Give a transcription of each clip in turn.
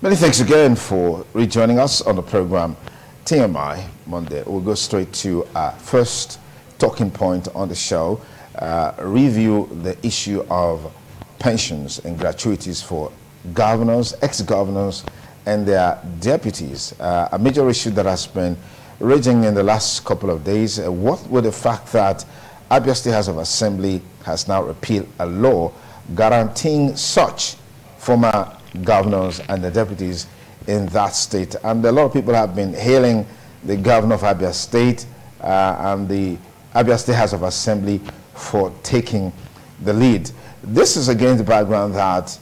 Many thanks again for rejoining us on the program TMI Monday. We'll go straight to our first talking point on the show, review the issue of pensions and gratuities for governors, ex-governors, and their deputies. A major issue that has been raging in the last couple of days. What with the fact that Abia State House of Assembly has now repealed a law guaranteeing such former governors and the deputies in that state. And a lot of people have been hailing the governor of Abia State and the Abia State House of Assembly for taking the lead. This is against the background that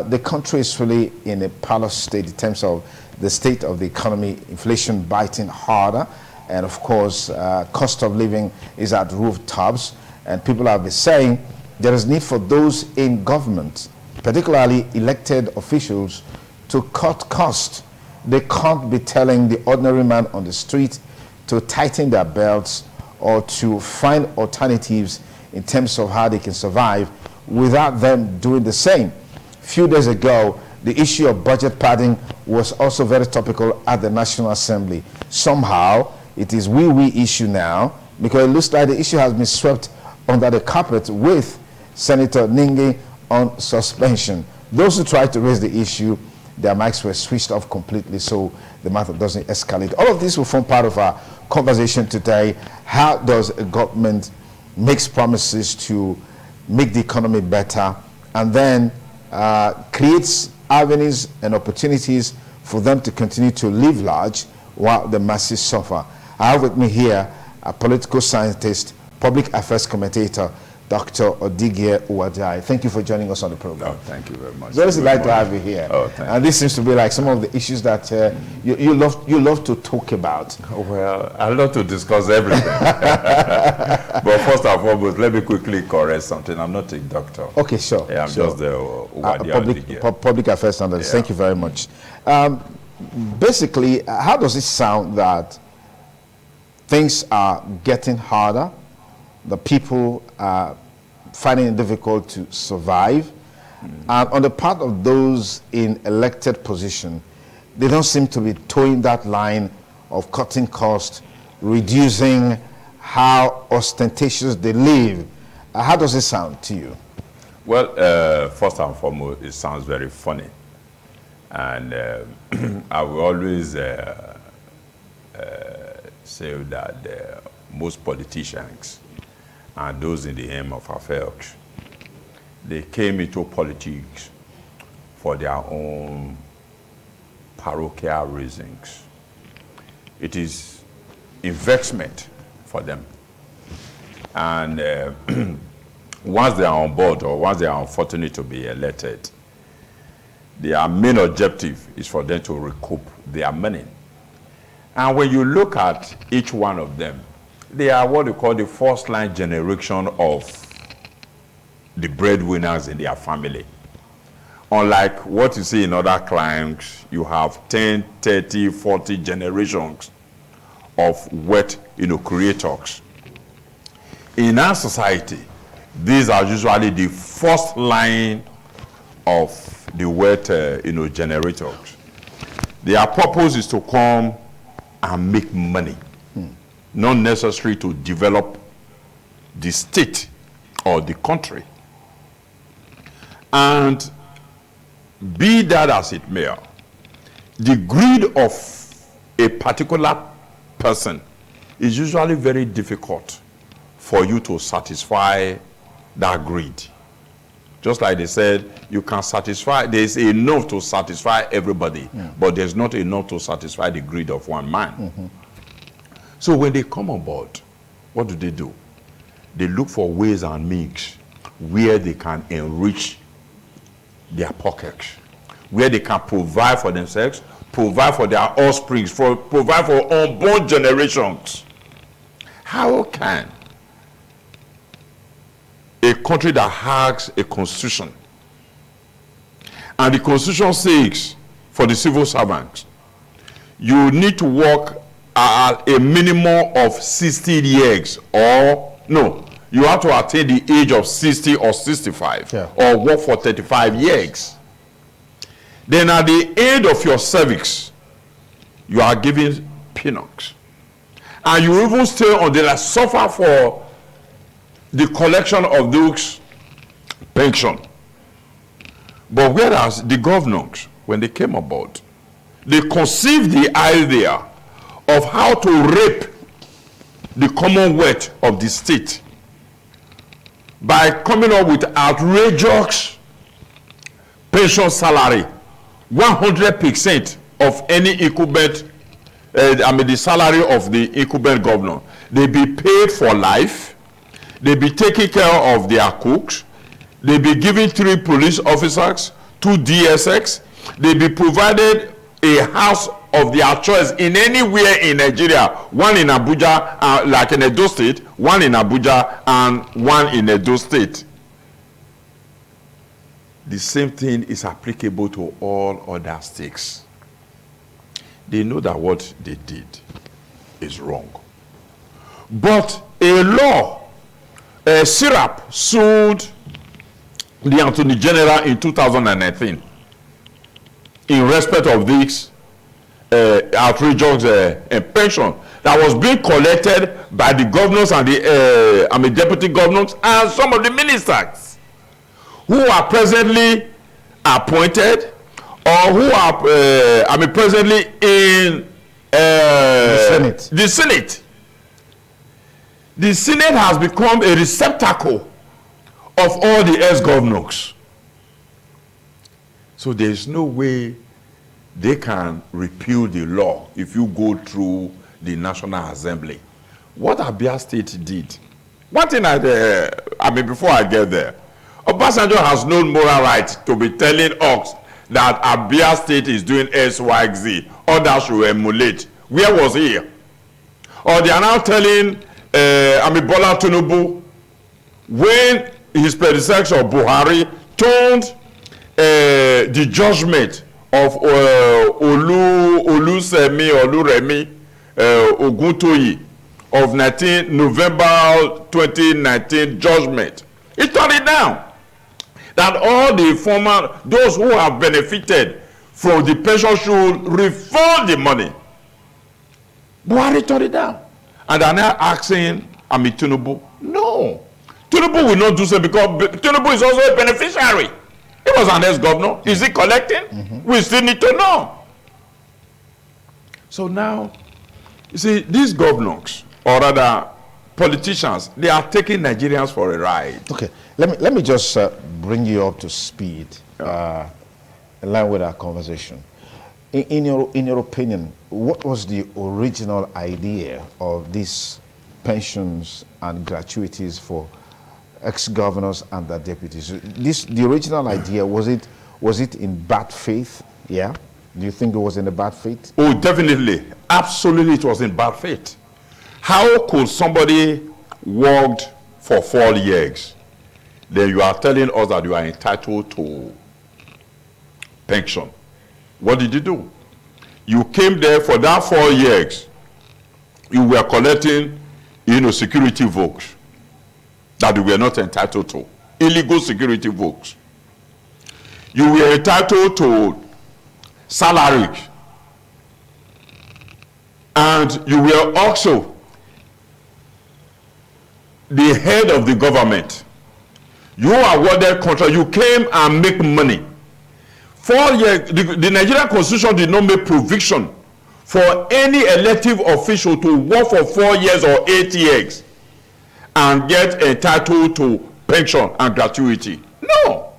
the country is really in a parlous state in terms of the state of the economy, inflation biting harder, and of course cost of living is at rooftops, and people have been saying there is need for those in government, particularly elected officials, to cut costs. They can't be telling the ordinary man on the street to tighten their belts or to find alternatives in terms of how they can survive without them doing the same. A few days ago, the issue of budget padding was also very topical at the National Assembly. Somehow, it is wee issue now because it looks like the issue has been swept under the carpet with Senator Ningi on suspension. Those who tried to raise the issue, their mics were switched off completely so the matter doesn't escalate. All of this will form part of our conversation today. How does a government make promises to make the economy better and then creates avenues and opportunities for them to continue to live large while the masses suffer? I have with me here a political scientist, public affairs commentator, Dr. Odigie Uwadai. Thank you for joining us on the program. Oh, thank you very much. It's always a delight to have you here. Oh, thank and this seems to be like some of the issues that you love to talk about. Oh, well, I love to discuss everything. But first and foremost, let me quickly correct something. I'm not a doctor. Okay, sure. Yeah, I'm sure. just the public affairs analyst. Yeah. Thank you very much. Basically, how does it sound that things are getting harder? The people are finding it difficult to survive. And on the part of those in elected position, they don't seem to be towing that line of cutting costs, reducing how ostentatious they live. How does it sound to you? Well, first and foremost, it sounds very funny. And I will always say that most politicians and those in the aim of affairs, they came into politics for their own parochial reasons. It is investment for them. And once they are on board or once they are unfortunate to be elected, their main objective is for them to recoup their money. And when you look at each one of them, they are what we call the first line generation of the breadwinners in their family. Unlike what you see in other climes, you have 10, 30, 40 generations of wealth, creators. In our society, these are usually the first line of the wealth, generators. Their purpose is to come and make money. Not necessary to develop the state or the country. And be that as it may, the greed of a particular person is usually very difficult for you to satisfy that greed. Just like they said, you can satisfy, there's enough to satisfy everybody, but there's not enough to satisfy the greed of one man. So when they come on board, what do? They look for ways and means where they can enrich their pockets, where they can provide for themselves, provide for their offspring, provide for unborn generations. How can a country that has a constitution, and the constitution says for the civil servants, you need to work at a minimum of 60 years, or no, you have to attain the age of 60 or 65, or work for 35 years. then at the end of your cervix, you are given peanuts. And you even stay on the suffer for the collection of those pension. But whereas the governors, when they came about, they conceived the idea of how to rape the commonwealth of the state by coming up with outrageous pension salary, 100% of any incumbent, the salary of the incumbent governor. They be paid for life, they be taking care of their cooks, they be given 3 police officers, 2 DSX, they be provided a house of their choice in anywhere in Nigeria, one in Abuja, like in Edo State, one in Abuja, and one in Edo State. The same thing is applicable to all other states. They know that what they did is wrong. But a law, Syrup sued the Attorney General in 2019 in respect of this outrageous pension that was being collected by the governors and the deputy governors and some of the ministers who are presently appointed or who are presently in the Senate. The Senate. The Senate has become a receptacle of all the ex-governors. So there is no way they can repeal the law if you go through the National Assembly. What Abia State did, one thing before I get there, Obasanjo has no moral right to be telling us that Abia State is doing XYZ, others should emulate. Where was he? Or they are now telling Bola Tinubu, when his predecessor Buhari turned the judgment of Oluremi Oguntoyi of November 2019 judgment, he turned it down. That all the those who have benefited from the pension should refund the money. Buhari turned it down. And they're now asking Tinubu, no. Tinubu will not do so because Tinubu is also a beneficiary. He was an ex-governor. Is he collecting? We still need to know. So now, you see, these governors, or rather politicians, they are taking Nigerians for a ride. Okay, let me just bring you up to speed, in line with our conversation. In your opinion, what was the original idea of these pensions and gratuities for ex-governors and their deputies? The original idea, was it in bad faith? Yeah? Do you think it was in a bad faith? Oh, definitely. Absolutely, it was in bad faith. How could somebody work for 4 years, then you are telling us that you are entitled to pension? What did you do? You came there for that 4 years. You were collecting, security votes that you were not entitled to. Illegal security votes. You were entitled to salary. And you were also the head of the government. You awarded contract. You came and make money. 4 years, the Nigerian Constitution did not make provision for any elective official to work for 4 years or 8 years and get entitled to pension and gratuity. No.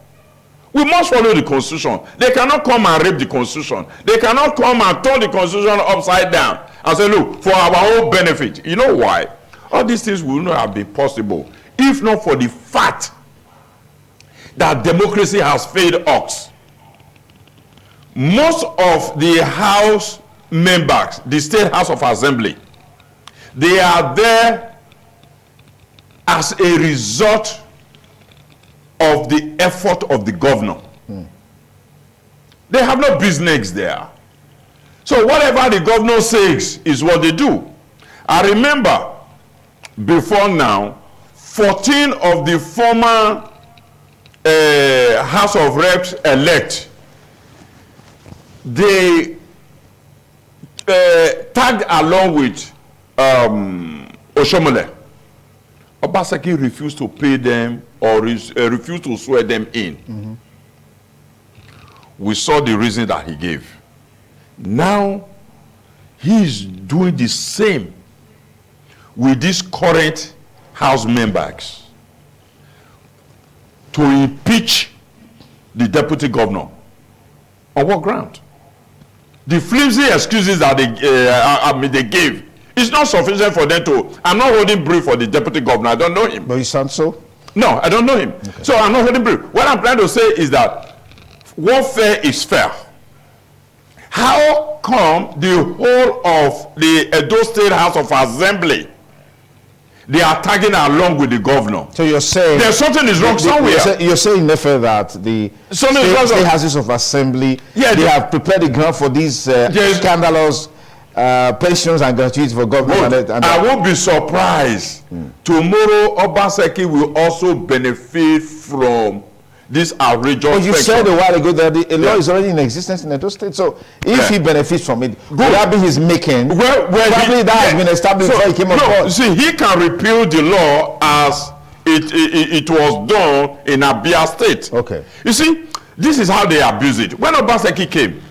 We must follow the Constitution. They cannot come and rape the Constitution. They cannot come and turn the Constitution upside down and say, look, for our own benefit. You know why? All these things would not have been possible if not for the fact that democracy has failed us. Most of the House members, the State House of Assembly, they are there as a result of the effort of the governor. They have no business there. So whatever the governor says is what they do. I remember before now, 14 of the former House of Reps elect they tagged along with Oshomole. Obaseki refused to pay them or refused to swear them in. Mm-hmm. We saw the reason that he gave. Now, he is doing the same with these current House members to impeach the deputy governor. On what ground? The flimsy excuses that they gave is not sufficient for them to. I'm not holding brief for the deputy governor. I don't know him. But you sound so? No, I don't know him. Okay. So I'm not holding brief. What I'm trying to say is that warfare is fair. How come the whole of the Edo State House of Assembly, they are tagging along with the governor? So you're saying there's something is wrong somewhere. You're saying, Nefe, that the state houses of assembly, they have prepared the ground for these scandalous pensions and gratuities for government. I won't be surprised. Tomorrow, Obaseki will also benefit from this outrageous. But you said a while ago that the law is already in existence in Edo State. So if he benefits from it, would that be his making? Well, probably that has been established before he came on board. See, he can repeal the law as it was done in Abia State. Okay. You see, this is how they abuse it. When Obaseki came,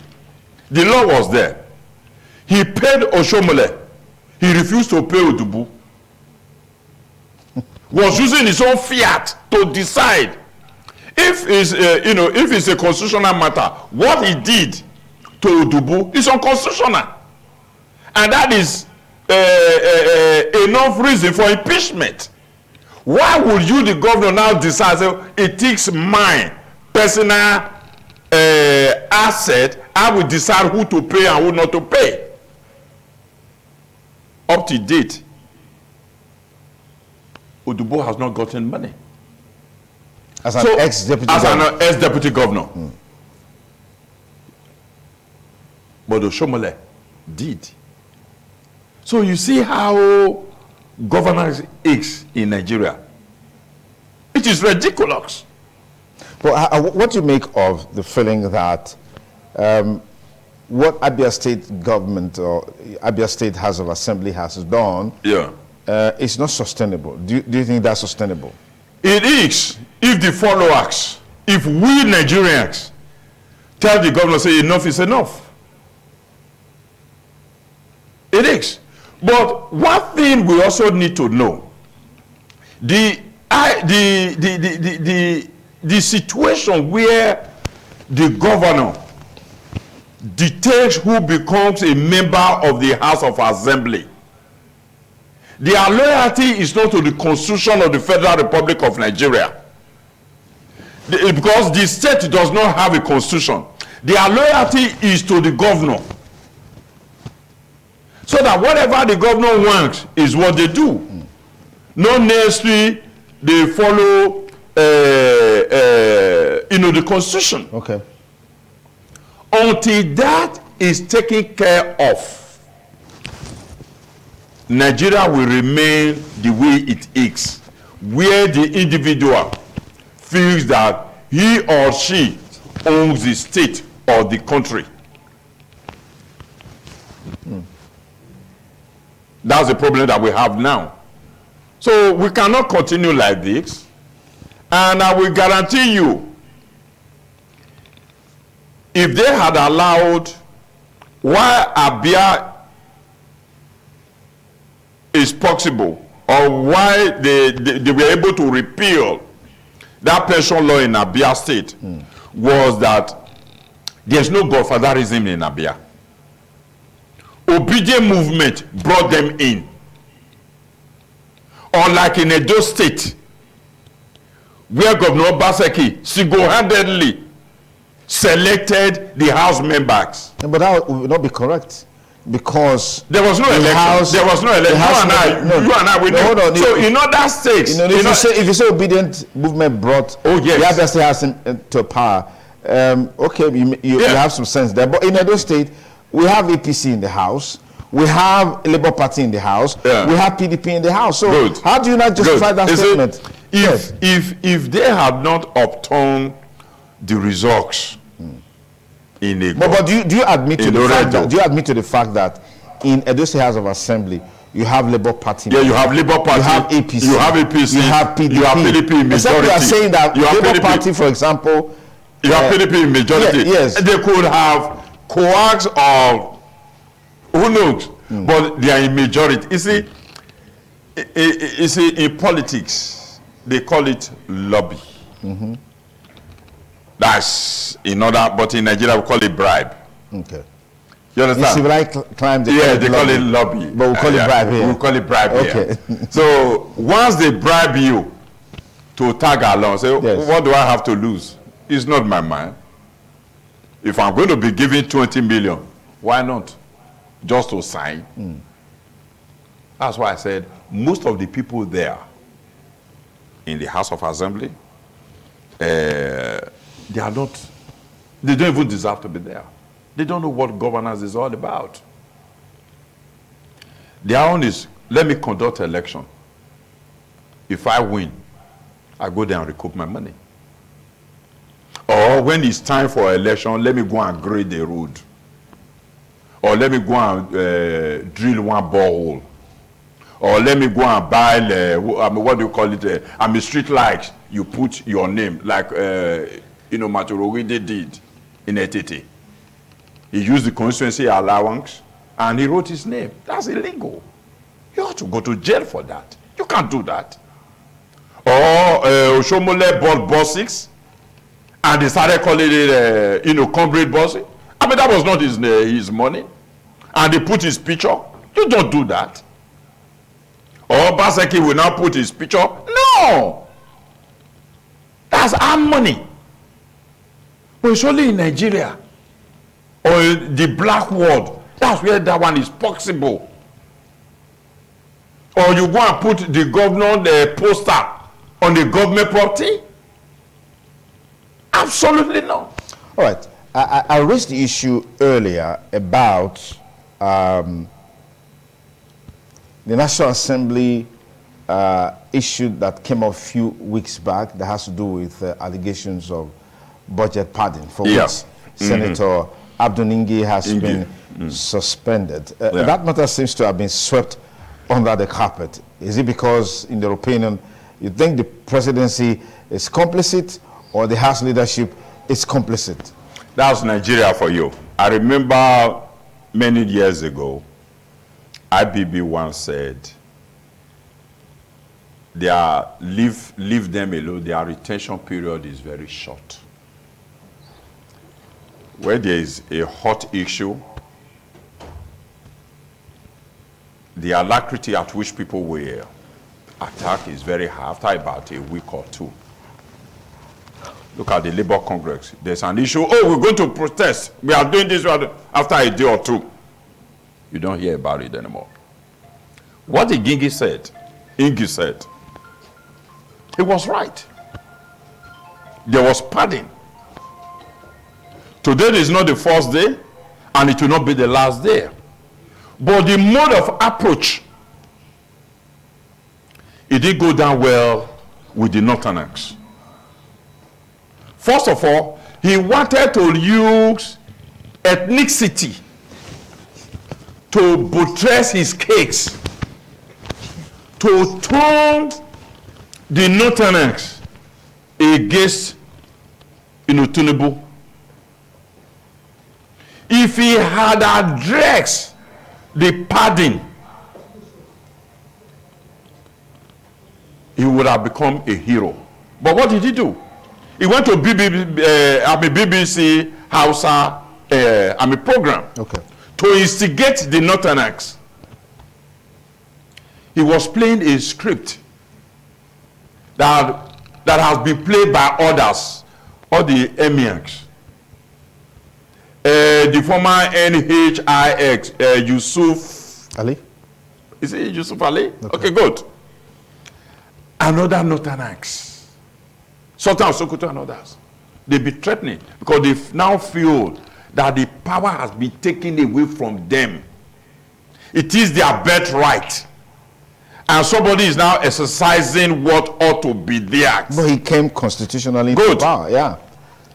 the law was there. He paid Oshomole. He refused to pay Odubu. Was using his own fiat to decide if it's a constitutional matter. What he did to Odubu is unconstitutional, and that is enough reason for impeachment. Why would you, the governor, now decide it takes my personal asset? I will decide who to pay and who not to pay. Up to date, Odubo has not gotten money. As an ex-deputy governor. But Oshomole did. So you see how governance is in Nigeria. It is ridiculous. But what do you make of the feeling that what Abia State government or Abia State House of Assembly has done is not sustainable? Do you think that's sustainable? It is, if the followers, if we Nigerians tell the governor, say enough is enough. It is. But one thing we also need to know, the situation where the governor dictates who becomes a member of the House of Assembly. Their loyalty is not to the Constitution of the Federal Republic of Nigeria. Because the state does not have a constitution. Their loyalty is to the governor. So that whatever the governor wants is what they do. Not necessarily they follow the constitution. Okay. Until that is taken care of, Nigeria will remain the way it is, where the individual feels that he or she owns the state or the country. That's the problem that we have now. So we cannot continue like this. And I will guarantee you, if they had allowed, why Abia is possible, or why they were able to repeal that pension law in Abia State, was that there's no godfatherism in Abia. Obedient movement brought them in. Unlike in Edo State, where Governor Obaseki single-handedly selected the House members. Yeah, but that would not be correct, because there was no election. There was no election. You and I, we know. Hold on. So in other states, if you say obedient movement brought the Abia State House to power, okay, you have some sense there. But in Edo State, we have APC in the House. We have Labour Party in the House. We have PDP in the House. So how do you not justify that statement? If they had not upturned the results in a But do you admit to the fact that in Edo State House of Assembly you have Labour Party? Yeah, you have Labour Party. You have APC. You have APC. You have PDP. You have PDP in majority. Except you are saying that you have Labour PDP. Party, for example, you have PDP in majority. Yes. They could have coax of who knows, but they are in majority. You see, in politics, they call it lobby. That's in order, but in Nigeria we call it bribe. Okay. You understand? In civilized crimes, they call it lobby. But we call it bribe here. We call it bribe here. So once they bribe you to tag along, say, what do I have to lose? It's not my mind. If I'm going to be giving 20 million, why not? Just to sign. That's why I said most of the people there in the House of Assembly, they don't even deserve to be there. They don't know what governance is all about. Their own is, let me conduct an election. If I win, I go there and recoup my money. Or when it's time for election, let me go and grade the road. Or let me go and drill one borehole. Or let me go and buy, what do you call it? Street lights. You put your name, like, Maturowide did in Etete. He used the constituency allowance and he wrote his name. That's illegal. You have to go to jail for that. You can't do that. Or Oshomole bought buses and they started calling it, comrade buses. I mean, that was not his money. And they put his picture. You don't do that. Or Baseki will now put his picture. No! That's our money. But it's only in Nigeria or the black world. That's where that one is possible. Or you go and put the governor poster on the government property? Absolutely not. All right. I raised the issue earlier about the National Assembly issue that came up a few weeks back that has to do with allegations of budget padding, for which Senator Abdul-Ningi has been suspended. That matter seems to have been swept under the carpet. Is it because, in your opinion, you think the presidency is complicit or the House leadership is complicit? That's Nigeria for you. I remember many years ago, IBB once said, leave them alone, their retention period is very short. Where there is a hot issue, the alacrity at which people will attack is very high after about a week or two. Look at the Labour Congress. There's an issue. Oh, we're going to protest. We are doing this. After a day or two, you don't hear about it anymore. What the Ingi said, he was right. There was padding. Today is not the first day, and it will not be the last day. But the mode of approach, it didn't go down well with the Northerners. First of all, he wanted to use ethnicity to buttress his case, to turn the Northerners against Tinubu. If he had addressed the padding, he would have become a hero. But what did he do? He went to BBC Hausa program to instigate the Northerners. He was playing a script that has been played by others, all the emirs. The former NHIX, Yusuf Ali. Is it Yusuf Ali? Okay, good. Another Northerners. Sultan of Sokoto and others. They be threatening because they now feel that the power has been taken away from them. It is their birthright. And somebody is now exercising what ought to be theirs. But he came constitutionally into power,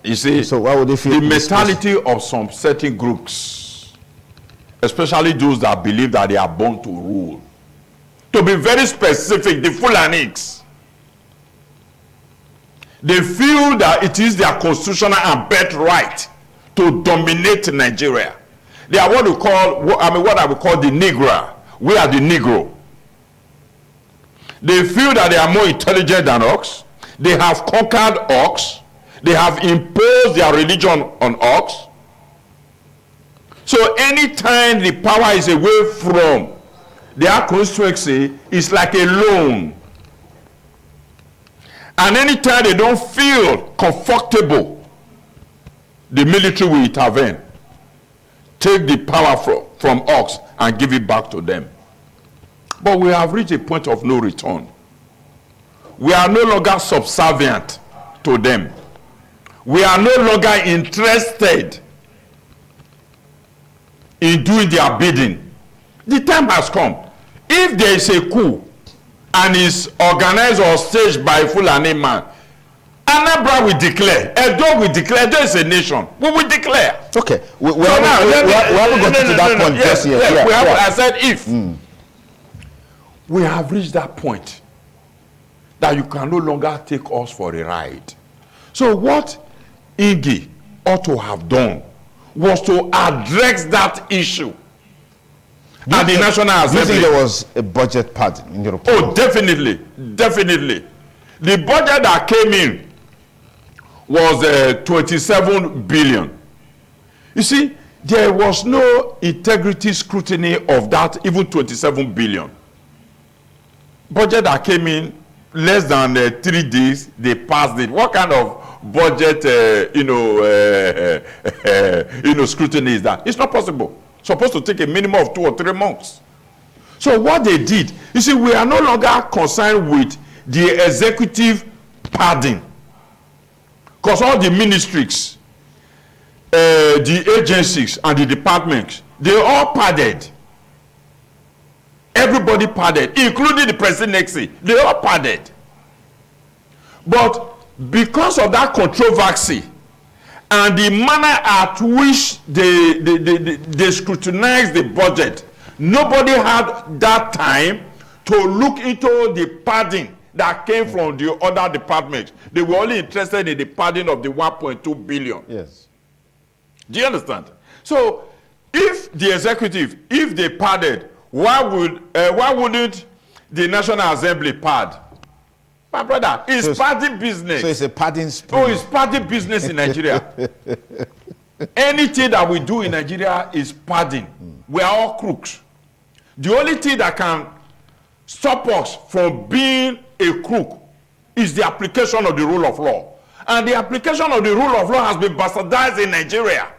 You see, so why would they feel the mentality of some certain groups, especially those that believe that they are born to rule, to be very specific, the Fulanis, they feel that it is their constitutional and birthright to dominate Nigeria. They are what we call, what I would call the Negro. We are the Negro. They feel that they are more intelligent than us. They have conquered us. They have imposed their religion on us. So anytime the power is away from their constituency, it's like a loan. And anytime they don't feel comfortable, the military will intervene, take the power from us and give it back to them. But we have reached a point of no return. We are no longer subservient to them. We are no longer interested in doing their bidding. The time has come. If there is a coup and is organized or staged by a Fulani man, Anambra will declare, Edo will declare, there is a nation. We will declare. Okay. We haven't got to that point just yet. I said if. We have reached that point that you can no longer take us for a ride. So what Igi ought to have done was to address that issue at the National Assembly. Do you think there was a budget pardon in your opinion? Oh, definitely. Definitely. The budget that came in was 27 billion. You see, there was no integrity scrutiny of that, even 27 billion. Budget that came in less than 3 days, they passed it. What kind of budget, scrutiny is that? It's not possible. It's supposed to take a minimum of 2 or 3 months. So what they did, you see, we are no longer concerned with the executive pardon, because all the ministries, the agencies, and the departments, they all pardoned. Everybody pardoned, including the presidency. They all pardoned. But because of that controversy and the manner at which they scrutinized the budget, nobody had that time to look into the pardon that came from the other departments. They were only interested in the pardon of the 1.2 billion. Yes. Do you understand? So if the executive, if they pardoned, why wouldn't the National Assembly pardon? My brother, it's party business. So it's a pardon spoon. Oh, it's party business in Nigeria. Anything that we do in Nigeria is pardon. We are all crooks. The only thing that can stop us from being a crook is the application of the rule of law. And the application of the rule of law has been bastardized in Nigeria.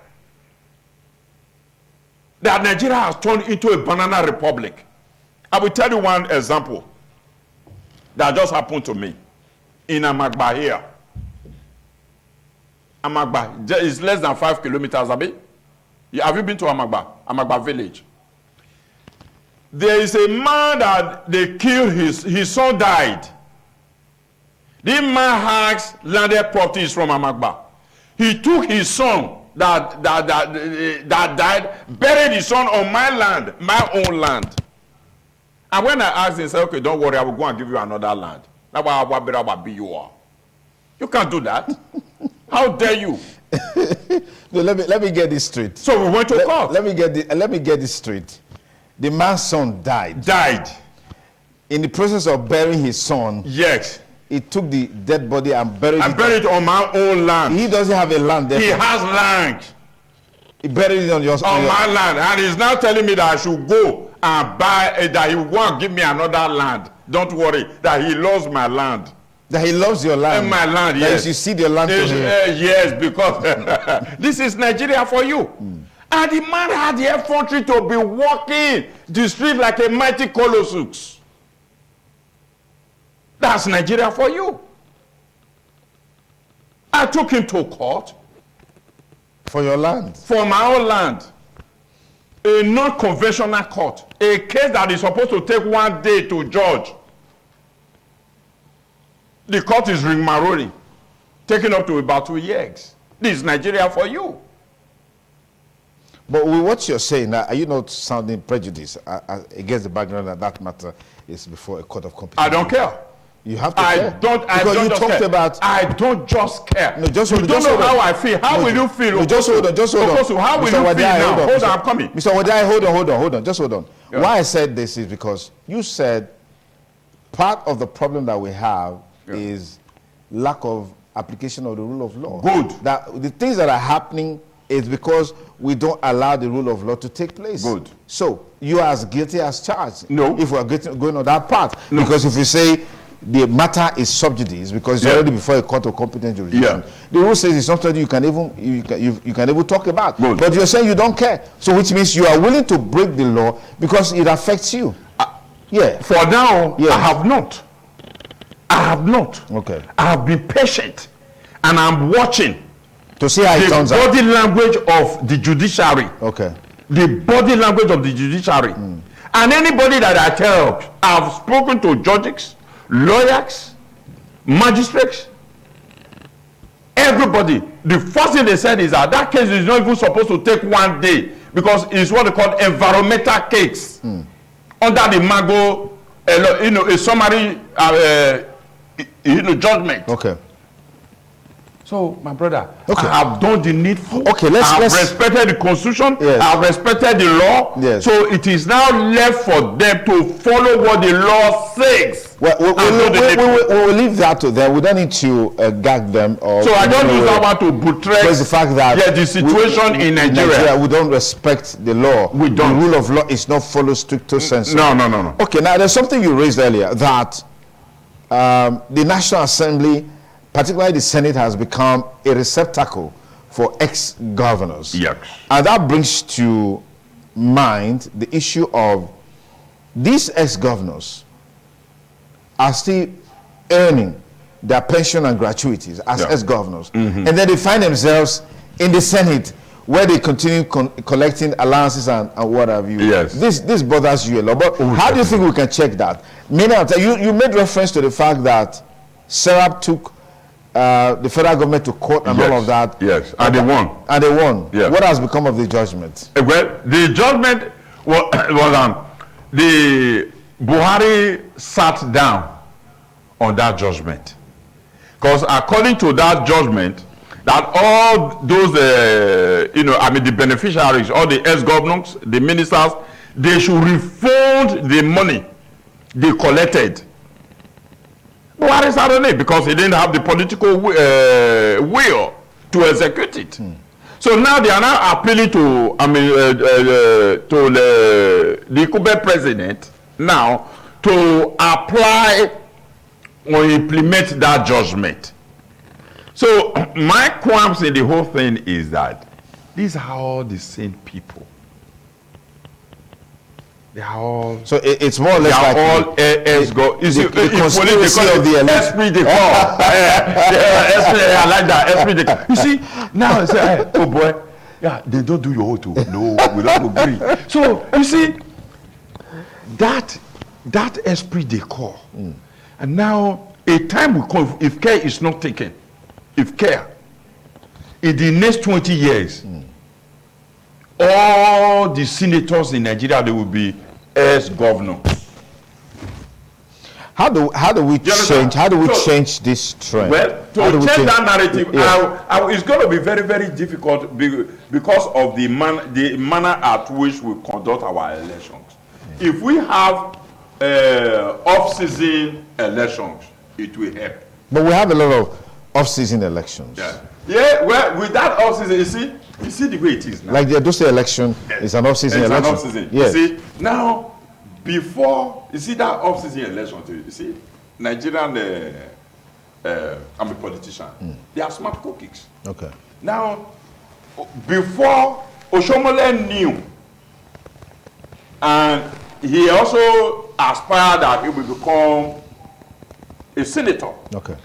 That Nigeria has turned into a banana republic. I will tell you one example that just happened to me in Amagba here. Amagba is less than 5 kilometers, Abi. Have you been to Amagba? Amagba village. There is a man that they killed, his son died. The man has landed properties from Amagba. He took his son that died, buried his son on my land, my own land. And when I asked him, he said, okay, don't worry, I will go and give you another land. You can't do that. How dare you? No, let me get this straight. So we went to court. Let me get this straight. The man's son died. In the process of burying his son, yes, he took the dead body and buried it on my own land. He doesn't have a land there. He has land. He buried it on my land, and he's now telling me that I should go and buy that he won't give me another land. Don't worry, that he loves my land. That he loves your land. And my land, yes. That you should cede your land to him. Yes, because this is Nigeria for you. And the man had the effrontery to be walking the street like a mighty colossus. That's Nigeria for you. I took him to court. For your land? For my own land. A non-conventional court. A case that is supposed to take 1 day to judge. The court is ring-maroni, taking up to about 2 years. This is Nigeria for you. But with what you're saying now, are you not sounding prejudiced against the background that matter is before a court of competition? I don't care. You have to care. I don't just care. I don't just care. No, just you hold, don't just know hold how on. I feel. How will you feel? No, just hold on. Just hold on. How will you feel now? Hold on, I'm coming. Mr. Wadai, hold on. Just hold on. Yeah. Why I said this is because you said part of the problem that we have is lack of application of the rule of law. Good. That the things that are happening is because we don't allow the rule of law to take place. Good. So you are as guilty as charged. No. If we are going on that path. No. Because if you say the matter is sub judice because it's already before a court of competent jurisdiction. The rule says it's something you can even talk about. Good. But you're saying you don't care. So which means you are willing to break the law because it affects you. For now, I have not. I have not. Okay. I have been patient and I'm watching to see how it turns out. The body language of the judiciary. Okay. The body language of the judiciary. And anybody that I tell, I've spoken to judges, lawyers, magistrates, everybody. The first thing they said is that case is not even supposed to take 1 day because it's what they call environmental case under the MAGO, a summary, judgment. Okay. So, my brother, I have done the needful. Okay, I have respected the Constitution. Yes. I have respected the law. Yes. So it is now left for them to follow what the law says. Well, we'll leave that to them. We don't need to gag them. Or so I don't use that one to buttress the fact that the situation in Nigeria. We don't respect the law. We don't. The rule of law is not follow stricto sensu. No. Okay, now there's something you raised earlier that the National Assembly, particularly the Senate, has become a receptacle for ex-governors. Yes. And that brings to mind the issue of these ex-governors are still earning their pension and gratuities as ex-governors. And then they find themselves in the Senate where they continue collecting allowances and what have you. Yes. This bothers you a lot. But how do you think we can check that? You made reference to the fact that Serap took the federal government to court and all of that. Yes, and they won. And they won. Yes. What has become of the judgment? Well, the judgment was the Buhari sat down on that judgment. Because according to that judgment, that all those, the beneficiaries, all the ex-governors, the ministers, they should refund the money they collected. Buhari sat on it because he didn't have the political will to execute it. So now they are now appealing to, the incumbent president now to apply or implement that judgment. So my qualms in the whole thing is that these are all the same people. They are all. So it's more or less like all ex-govs. You see, the conspiracy of the elite. Esprit de corps. I like that. Esprit de corps. You see, now I say, hey, oh boy, they don't do your oath. No, we don't agree. So you see, that esprit de corps. And now a time will come if care is not taken. If care, in the next 20 years, all the senators in Nigeria, they will be ex-governors. How do we change? How do we change this trend? Well, to change that narrative, it's going to be very, very difficult because of the manner at which we conduct our elections. If we have off-season elections, it will help. But we have a lot of off-season elections. Yeah. Well, with that off-season, you see the way it is now. Like the Edo election is an off-season election. An off-season. Yes. You see, now, before, you see that off-season election, you see, Nigerian, I'm a politician, they are smart cookies. Okay. Now, before, Oshomole knew, and he also aspired that he will become a senator. Okay.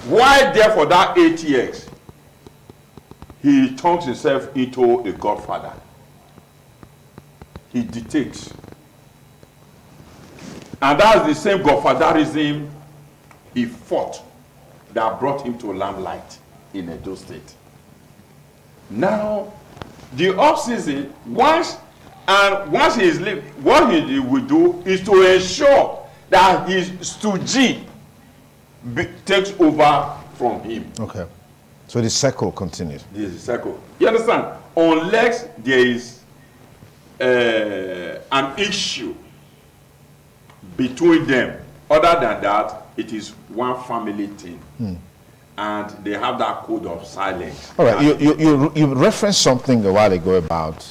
Why there for that 8 years? He turns himself into a godfather. He dictates. And that's the same godfatherism he fought that brought him to limelight in Edo State. Now, the off-season, once he is leaving, what he will do is to ensure that his stooge takes over from him. Okay. So the cycle continues. Yes, the cycle. You understand? Unless there is an issue between them. Other than that, it is one family thing. And they have that code of silence. All right, you referenced something a while ago about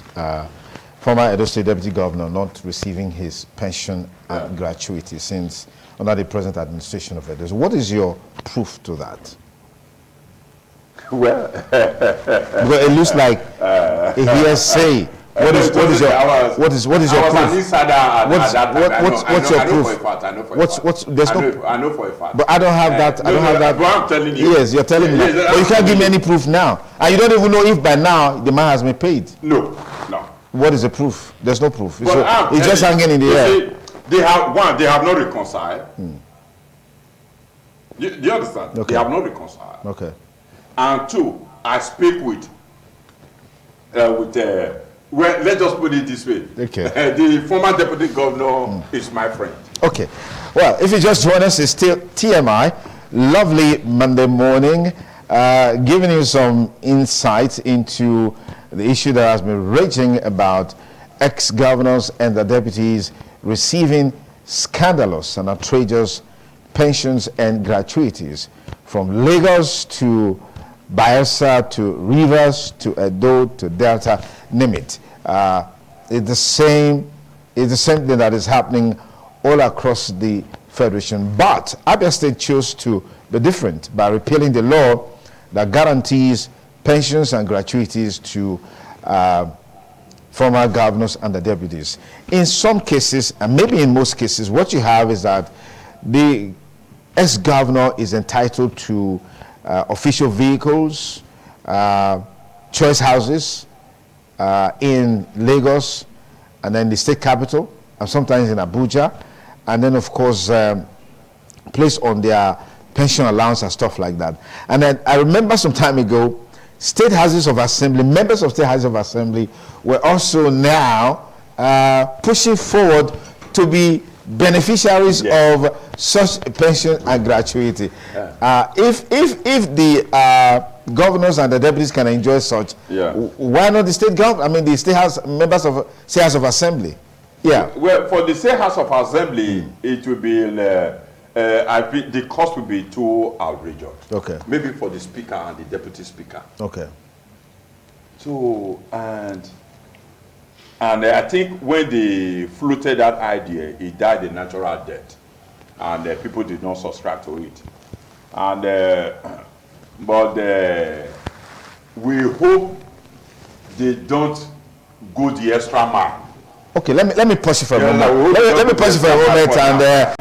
former Edo State Deputy Governor not receiving his pension and gratuity since under the present administration of Edo. What is your proof to that? Well, because it looks like a hearsay. What is your proof? What's your proof? I know for a fact. But I don't have that. I don't have that. But I'm telling you. Yes, you're telling me. Yes, but you can't give me any proof now, and you don't even know if by now the man has been paid. No. What is the proof? There's no proof. It's just hanging in the air. They have not reconciled. Do you understand? Okay. They have not reconciled. Okay. And two, I speak with well, let's just put it this way. Okay. The former deputy governor is my friend. Okay. Well, if you just join us, it's still TMI. Lovely Monday morning, giving you some insight into the issue that has been raging about ex-governors and the deputies receiving scandalous and outrageous pensions and gratuities from Lagos to Bayelsa to Rivers to Edo to Delta, name it. It's the same thing that is happening all across the Federation. But Abia State chose to be different by repealing the law that guarantees pensions and gratuities to former governors and the deputies. In some cases, and maybe in most cases, what you have is that the ex-governor is entitled to official vehicles, choice houses in Lagos, and then the state capital, and sometimes in Abuja, and then of course placed on their pension allowance and stuff like that. And then I remember some time ago, state houses of assembly, members of state houses of assembly were also now pushing forward to be beneficiaries of such pension and gratuity. If the governors and the deputies can enjoy such, why not the state government? I mean, the state house members of state house of assembly. Yeah. Well, for the state house of assembly, it will be I think the cost will be too outrageous. Okay. Maybe for the speaker and the deputy speaker. Okay. So and I think when they floated that idea, it died a natural death, and people did not subscribe to it. And but we hope they don't go the extra mile. Okay, let me pause you for a moment. Let me pause you for a moment and.